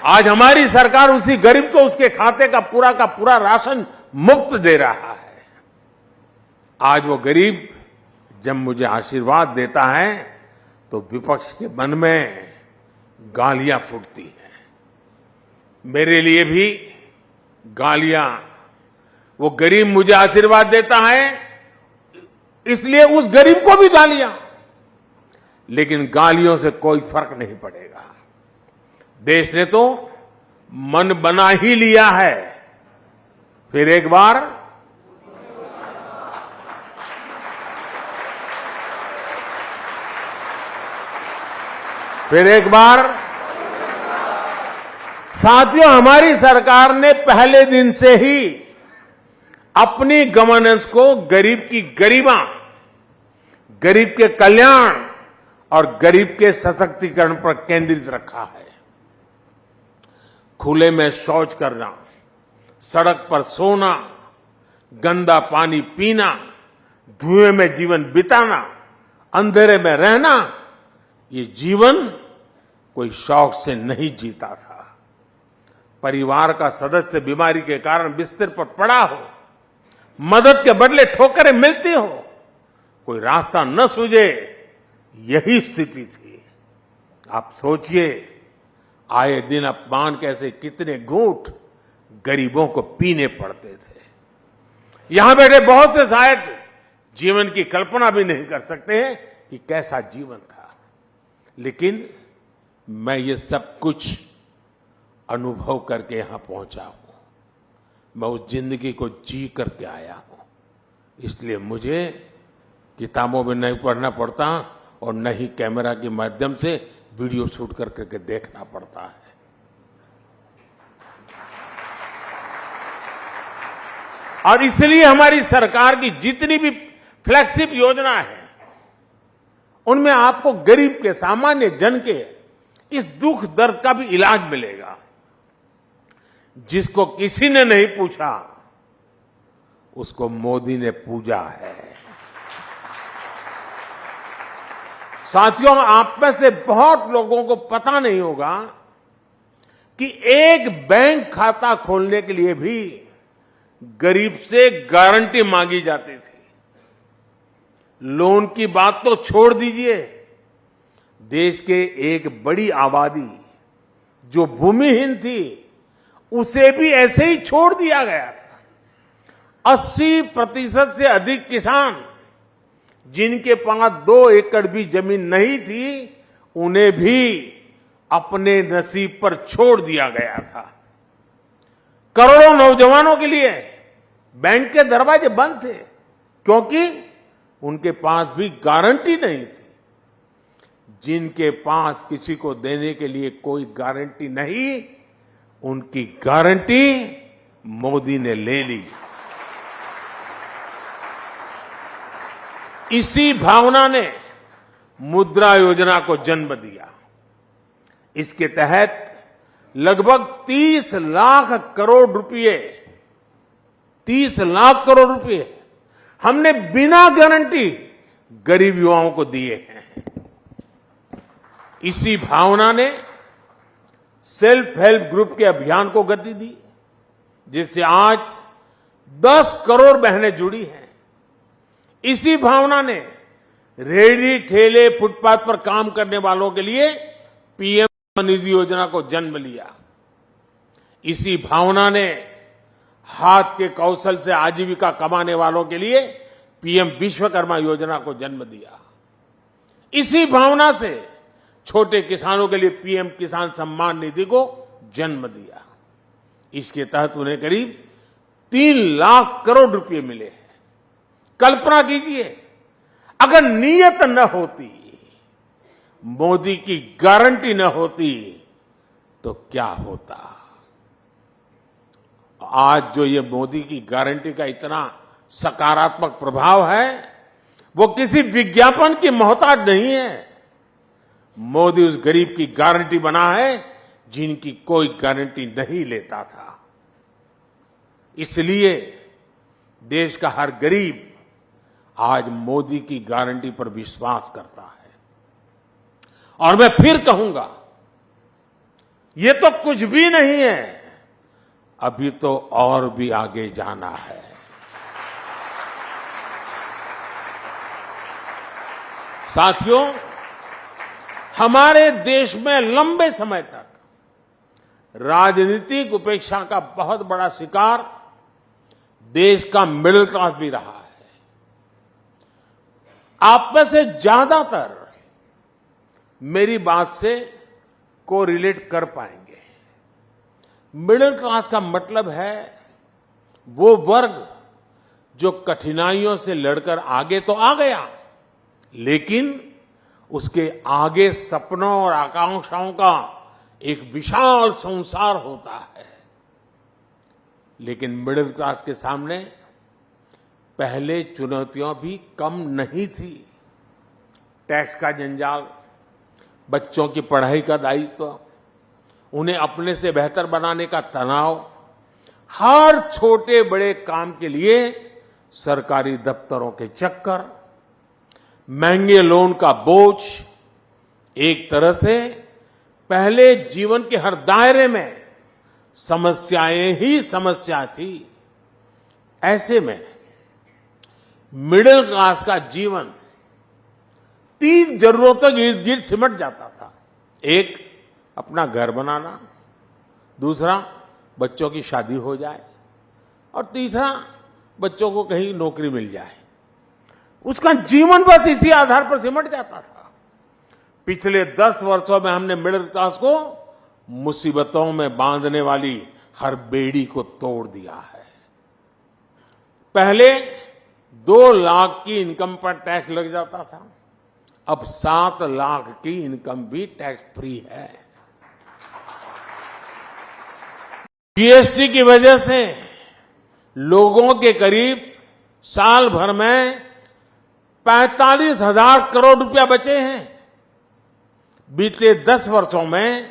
आज हमारी सरकार उसी गरीब को उसके खाते का पूरा राशन मुफ्त दे रहा है। आज वो गरीब जब मुझे आशीर्वाद देता है तो विपक्ष के मन में गालियां फूटती हैं। मेरे लिए भी गालियां, वो गरीब मुझे आशीर्वाद देता है इसलिए उस गरीब को भी गालियां, लेकिन गालियों से कोई फर्क नहीं पड़ेगा। देश ने तो मन बना ही लिया है। फिर एक बार साथियों, हमारी सरकार ने पहले दिन से ही अपनी गवर्नेंस को गरीब की गरिमा, गरीब के कल्याण और गरीब के सशक्तिकरण पर केंद्रित रखा है। खुले में शौच करना, सड़क पर सोना, गंदा पानी पीना, धुएं में जीवन बिताना, अंधेरे में रहना, ये जीवन कोई शौक से नहीं जीता था। परिवार का सदस्य बीमारी के कारण बिस्तर पर पड़ा हो, मदद के बदले ठोकरें मिलती हो, कोई रास्ता न सूझे, यही स्थिति थी। आप सोचिए, आए दिन अपमान कैसे कितने घूंट गरीबों को पीने पड़ते थे। यहां बैठे बहुत से शायद जीवन की कल्पना भी नहीं कर सकते हैं कि कैसा जीवन था, लेकिन मैं ये सब कुछ अनुभव करके यहां पहुंचा हूं। मैं उस जिंदगी को जी करके आया हूं, इसलिए मुझे किताबों में नहीं पढ़ना पड़ता और न ही कैमरा के माध्यम से वीडियो शूट करके देखना पड़ता है। और इसलिए हमारी सरकार की जितनी भी फ्लैगशिप योजना है, उनमें आपको गरीब के, सामान्य जन के इस दुख दर्द का भी इलाज मिलेगा। जिसको किसी ने नहीं पूछा, उसको मोदी ने पूजा है। साथियों, आप में से बहुत लोगों को पता नहीं होगा कि एक बैंक खाता खोलने के लिए भी गरीब से गारंटी मांगी जाती थी। लोन की बात तो छोड़ दीजिए, देश के एक बड़ी आबादी जो भूमिहीन थी, उसे भी ऐसे ही छोड़ दिया गया था। 80% से अधिक किसान जिनके पास 2 एकड़ भी जमीन नहीं थी, उन्हें भी अपने नसीब पर छोड़ दिया गया था। करोड़ों नौजवानों के लिए बैंक के दरवाजे बंद थे, क्योंकि उनके पास भी गारंटी नहीं थी। जिनके पास किसी को देने के लिए कोई गारंटी नहीं, उनकी गारंटी मोदी ने ले ली। इसी भावना ने मुद्रा योजना को जन्म दिया। इसके तहत लगभग 30 लाख करोड़ रुपए हमने बिना गारंटी गरीब युवाओं को दिए हैं। इसी भावना ने सेल्फ हेल्प ग्रुप के अभियान को गति दी, जिससे आज 10 करोड़ बहनें जुड़ी हैं। इसी भावना ने रेहड़ी ठेले, फुटपाथ पर काम करने वालों के लिए पीएम निधि योजना को जन्म लिया। इसी भावना ने हाथ के कौशल से आजीविका कमाने वालों के लिए पीएम विश्वकर्मा योजना को जन्म दिया। इसी भावना से छोटे किसानों के लिए पीएम किसान सम्मान निधि को जन्म दिया। इसके तहत उन्हें करीब 3 लाख करोड़ रुपए मिले हैं। कल्पना कीजिए, अगर नीयत न होती, मोदी की गारंटी न होती, तो क्या होता। आज जो ये मोदी की गारंटी का इतना सकारात्मक प्रभाव है, वो किसी विज्ञापन की मोहताज नहीं है। मोदी उस गरीब की गारंटी बना है जिनकी कोई गारंटी नहीं लेता था। इसलिए देश का हर गरीब आज मोदी की गारंटी पर विश्वास करता है। और मैं फिर कहूंगा, ये तो कुछ भी नहीं है, अभी तो और भी आगे जाना है। साथियों, हमारे देश में लंबे समय तक राजनीतिक उपेक्षा का बहुत बड़ा शिकार देश का मिडिल क्लास भी रहा है। आप में से ज्यादातर मेरी बात से कोरिलेट कर पाएंगे। मिडिल क्लास का मतलब है वो वर्ग जो कठिनाइयों से लड़कर आगे तो आ गया, लेकिन उसके आगे सपनों और आकांक्षाओं का एक विशाल संसार होता है। लेकिन मिडिल क्लास के सामने पहले चुनौतियां भी कम नहीं थी। टैक्स का जंजाल, बच्चों की पढ़ाई का दायित्व, उन्हें अपने से बेहतर बनाने का तनाव, हर छोटे बड़े काम के लिए सरकारी दफ्तरों के चक्कर, महंगे लोन का बोझ, एक तरह से पहले जीवन के हर दायरे में समस्याएं ही समस्या थी। ऐसे में मिडिल क्लास का जीवन 3 जरूरतों के इर्द गिर्द सिमट जाता था। एक, अपना घर बनाना, दूसरा, बच्चों की शादी हो जाए, और तीसरा, बच्चों को कहीं नौकरी मिल जाए। उसका जीवन बस इसी आधार पर सिमट जाता था। पिछले 10 वर्षों में हमने मिडिल क्लास को मुसीबतों में बांधने वाली हर बेड़ी को तोड़ दिया है। पहले 2 लाख की इनकम पर टैक्स लग जाता था, अब 7 लाख की इनकम भी टैक्स फ्री है। जीएसटी की वजह से लोगों के करीब साल भर में 45,000 करोड़ रुपया बचे हैं। बीते 10 वर्षों में